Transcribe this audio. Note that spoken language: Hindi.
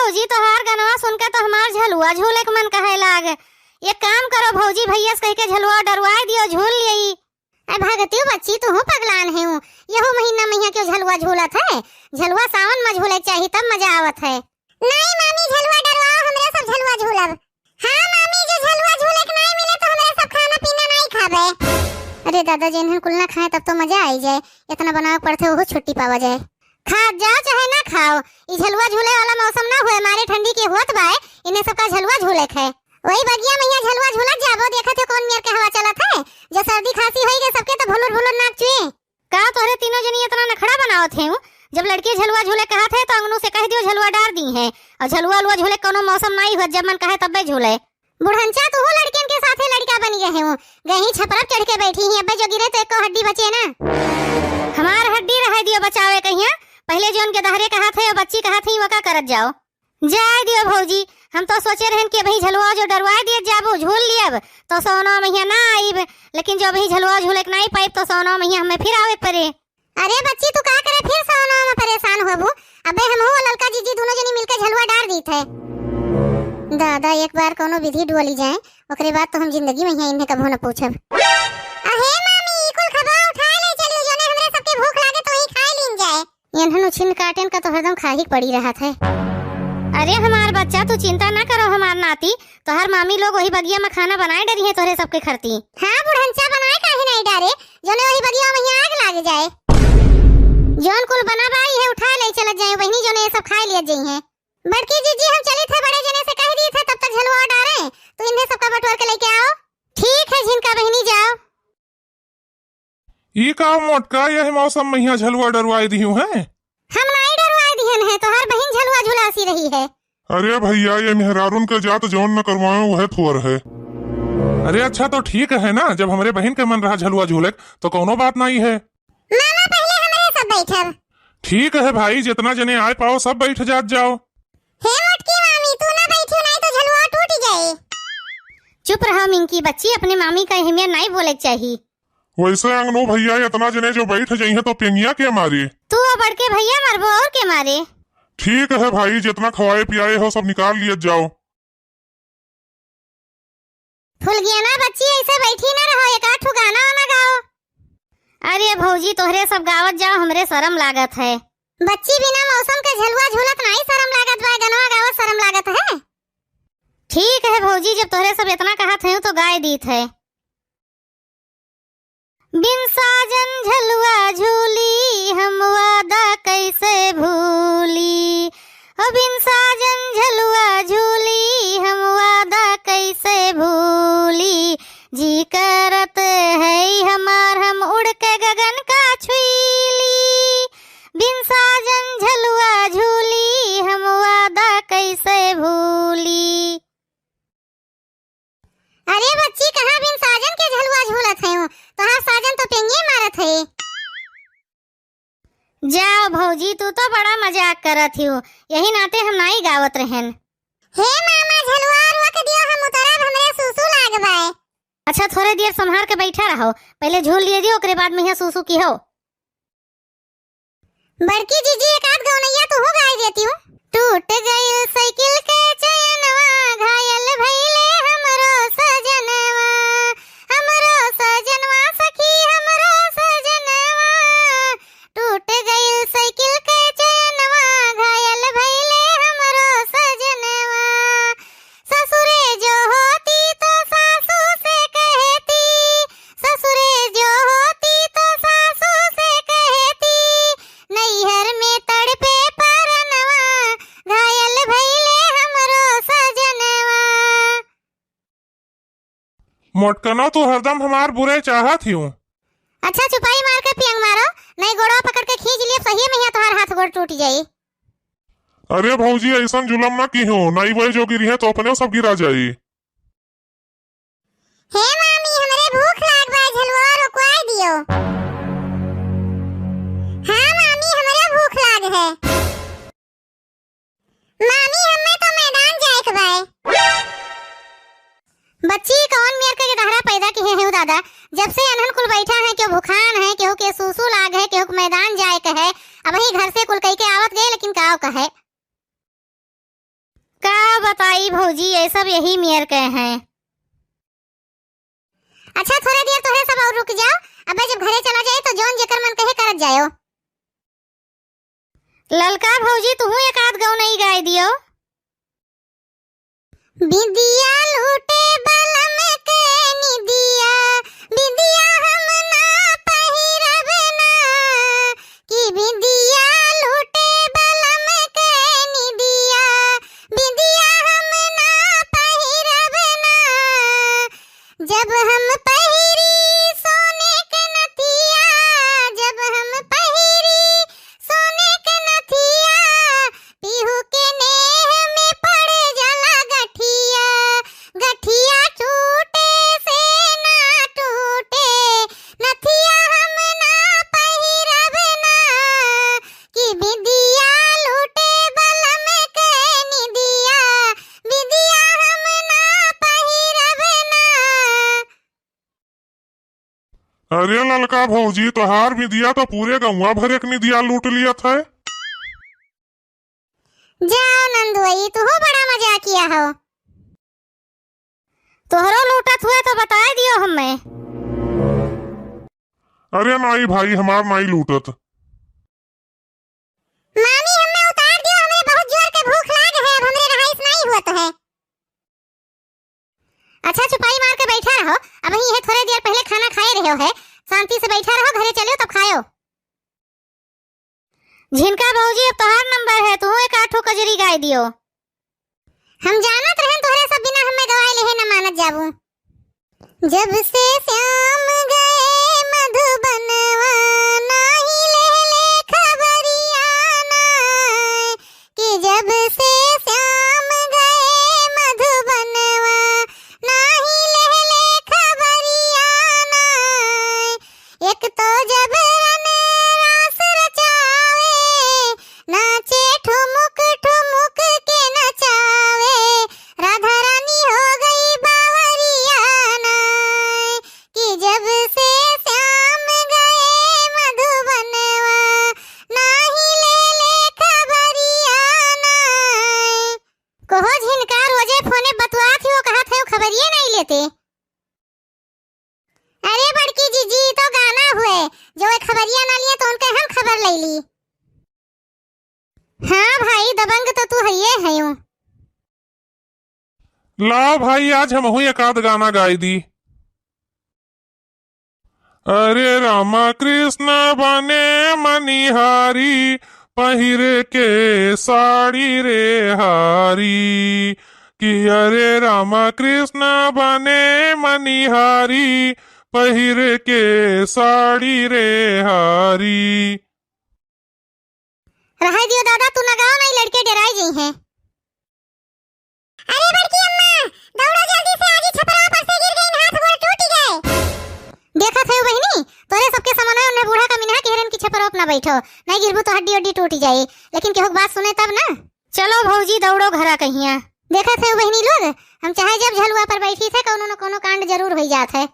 भौजी तोहार गनवा सुनकर तो हमार झलुआ झूले के मन कहे लाग। एक काम करो भौजी, भैया से कह के झलुआ डरवाए दियो, झूल लियई। अरे भागती बच्ची, तू पगलान है हूँ। यहू महीना में क्यों झलुआ झूलत है? झलुआ सावन में झूले चाहिए तब मजा आवत है। नहीं मामी, झलुआ डरवाओ, हमरे सब झलुआ झूलब। हाँ मामी, जो झलुआ झूले के नहीं मिले तो हमरे सब खाना पीना नहीं खाबे। अरे दादा, जिन्हन कुल ना खाए तब तो मजा आई जाए। इतना बनावे पड़ते वो छुट्टी पावा जाए। खा जाओ चाहे ना खाओ, ये झलुआ झूले वाला मौसम ना हुए, मारे ठंडी के होत बाए, इन्हें सबका झलुआ झूले है। वही बगिया मैया झलुआ झूलत जाबो, देखत है कौन मेर के हवा चलत है। जो सर्दी खांसी होई गए सबके तो भुलुर भुलुर नाक चुए। का तोरे तीनों जनी इतना नखड़ा बनावत है? जब लड़की झलुआ झूले कहत है तो अंगनू से कह दियो झलुआ डार दी है। और झलुआ लुआ झूले कोनो मौसम नहीं हो, जब मन कहे तब झूले। बुढ़ंचा तू लड़कियन के साथे लड़का बनी गए हूं, गही छपरा चढ़ के बैठी है। अबे जो गिरे तो एको हड्डी बचे ना। हमार हड्डी रह दियो बचावे कहिया। पहले जोन के दहरे कहा थे और बच्ची कहा थी वो का करत जाओ। जाए दियो भौजी, हम तो सोचे रहन कि भाई झलुआ जो डरवाए दिए जाबो झूल लियब तो सोनो मैया ना आईब, लेकिन जो भाई झलुआ झूले के नहीं पाइब तो सोनो मैया हमें फिर आवे परे। अरे बच्ची, तू का करे फिर सोनो में परेशान होबू। अबे हम हो ललका जीजी दोनों जनी मिलकर झलुआ डार दी थे। दादा, एक बार कोनो विधि डोली जाए, ओकरे बाद तो हम जिंदगी में इन्हें कभू न पूछब। अहे मामी, कुल खबा उठा ले चलियो, जोने हमरे सबके भूख लागे तो ही खा लीन जाए। इन्हन छिन काटन का तो हरदम खा ही पड़ी रहा था। अरे हमार बच्चा, तू चिंता ना करो, हमार नाती तो हर मामी लोग वही बगिया में खाना बनाए डरी है तोरे सबके खरती। हाँ बुढ़ंचा, बनाए काहे नहीं डारे, जोने वही बगिया में आग लाग जाए। जोन कुल बना बाई है उठा ले चलत जाए, वही जोने ये सब खा लिया जाई है। बड़की जीजी, हम चले थे, बड़े जने से कह दिए थे तब तक झलुआ डारे, तो इन्हें सबका बटोर के लेके आओ। ठीक है झिनका बहनी, जाओ। ये का मोटका यह मौसम में यहाँ झलुआ डरवाई दी है? हम नहीं डरवाए दिहन है, तो हर बहन झलुआ झुलासी रही है। अरे भैया, ये मेहरारून के जात जौन न करवाए वह थोर है। अरे अच्छा तो ठीक है ना, जब हमारे बहन के मन रहा झलुआ झूले तो कोनो बात नहीं है। मामा, पहले हमारे सब बैठब। ठीक है भाई, जितना जने आए पाओ सब बैठ जात जाओ। हे मोटकी मामी, तू ना बैठियो नहीं तो झलुआ टूट जाए। चुप रहो मिंकी बच्ची, अपने मामी का हिमिया नहीं बोले चाहिए। वैसे अंगनो भैया, इतना जने जो बैठ जाइए तो पेंगिया के मारे। तू बढ़ के भैया मरबो और के मारे। ठीक है भाई, जितना खवाए पियाए हो सब निकाल लिया जाओ। फुल गया ना बच्ची, ऐसे बैठी ना रहो, एक आठ गाना वाना गाओ। अरे भौजी, तोहरे सब गावत जाओ, हमरे शर्म लागत है। बच्ची, बिना मौसम के झलुआ झूलत नहीं शर्म लागत बा, गनवा गावत शर्म लागत है। ठीक है भौजी, जब तोहरे सब इतना कहत है तो गाय दीत है। बिन साजन झलुआ झूली, हम वादा कैसे भूली। बिन साजन झलुआ झूली, हम वादा कैसे भूली। जी करत है हमार, हम उड़ के गगन का छुईली। बिन साजन झलुआ झूली, हम वादा कैसे भूली। अरे बच्ची, कहाँ बिन साजन के झलुआ झूलत है? तो हाँ, साजन तो पेंगे मारत है। जाओ भौजी, तू तो बड़ा मजाक करत हो, यही नाते हम नहीं गावत रहन। हे मामा, झलुआ रुक दियो, हम उतरब, हमरे सुसु लागबाए। अच्छा, थोड़े देर संभाल के बैठा रहो, पहले झूल लिए दियो, ओकरे बाद में यहाँ सुसु की हो। बड़की जीजी, एक आध गौनैया तो हो गाय देती हूँ। टूट गई साइकिल के चैनवा, घायल भइले हमरो सजनवा। हमरो सजनवा सखी, हमरो सजनवा। टूट गई साइकिल के चैनवा, घायल भइले हमरो सजनवा। ससुरे जो होती तो सासू से कहती, ससुरे जो होती तो सासू से कहती। नैहर में तड़पे परनवा, घायल भइले हमरो सजनवा। मोटकनो, तू हरदम हमार बुरे चाहत ही हूँ। अच्छा, चुपाई मार के पियंग मारो, नहीं गोड़ा पकड़ के खींच लिए, सही में यहाँ तुम्हारा हाथ गोड़ टूट जाये। अरे भौजी, ऐसा जुलम ना की हो, नहीं वही जो गिरी है तो अपने सब गिरा जाये। हे मामी, हमरे भूख लाग बा, झलुआ रुकवाई दियो। हाँ मामी, हमरे भूख लाग है। मामी, हमें तो मैदान जाए के बाय। बच्ची, कौन मेर के दहरा पैदा किए है दादा? जब से अनहन कुल बैठा है, क्यों भूखान है, क्यों के सुसु लाग है, क्यों मैदान जाए के है। अब ही घर से कुल कई के आवत गए, लेकिन काव का है। माई भौजी ये सब यही मेयर के हैं। अच्छा थोड़ा देर तोहरे सब और रुक जाओ, अबे जब घरे चला जाए तो जौन जेकर मन कहे करत जायो। ललका भौजी तू एक आध गौ नहीं गाय दियो। बिंदिया लूटे बलम के निदिया, बिंदिया हम ना पहिरब ना, कि बिंदिया लूटे बलम के निदिया, बिंदिया हम ना पहिरब ना, जब हम पहिरी सोने के नथिया, जब हम पहिरी सोने के नथिया, पीहू के नेह में पड़ जाला गठिया, गठिया टूटे से ना टूटे, नथिया हम ना पहिरब ना, कि बिंदिया लूटे बलम के निदिया, बिंदिया हम ना पहिरब ना। अरे ललका भौजी तोहार बिंदिया तो पूरे गौवा भरे के निदिया लूट लिया था। जाओ नंदुई तू बड़ा मजा किया हो। तोहरो लूटत हुए तो बता दियो हमें। अरे नाई भाई हमार नाई लूटत। मामी हमें उतार दियो, हमें बहुत जोर के भूख लाग है, अब हमरे रहाइश नहीं हुआ तो है। अच्छा चुपाई मार के बैठा रहो, अब ही है थोड़े देर पहले खाना खाए रहे हो है, शांति से बैठा रहो, घरे चलो तब खाओ। झिनका भौजी अब तोहार नंबर है, तू एक आठो कजरी गाय दियो। हम जानत रहन तोहरे सब बिना हमें गवाए लेहे न मानत जाबू। जब से श्याम गए मधुबनवा, नाही लेले खबरिया नाय, कि जब से श्याम गए मधुबनवा, नाही लेले खबरिया नाय, एक तो जब रास रचावे, नाचे ठुमुक ठुमुक के नचावे, राधा रानी हो गई बावरिया नाय, कि जब से श्याम गए मधुबनवा, नाही लेले खबरिया नाय। कहो झिनका रोजे फोने बतवा थी, वो कहा थे वो खबरिए नहीं लेते। अरे बड़की जीजी तो गाना हुए, जो एक खबरिया ना लिए तो उनके हम खबर ले ली। हाँ भाई दबंग तो तू है यूं। ला भाई आज हम हुई एक आध गाना गाई दी। अरे रामा कृष्ण बने मनिहारी, पहिर के साड़ी रे हारी, कि अरे रामा कृष्ण बने मनिहारी, पहिर के साड़ी रे हारी। रह दियो दादा, तू ना गाओ, नहीं लड़के डराई गई हैं। अरे बड़की अम्मा दौड़ो जल्दी से, आज छपरा पर से गिर गई, हाथ गोड़ टूट गए। देखा थे बहनी तोरे सबके सामान है, उन्हें बूढ़ा का मिना के हिरन की छपरा ना बैठो, नहीं गिरबू तो हड्डी हड्डी टूट जाए, लेकिन केहू बात सुने तब ना। चलो भौजी दौड़ो घरा कहिया। देखा थे बहनी लोग, हम चाहे जब झलुआ पर बैठी थे कोनो न कोनो कांड जरूर हो जात है।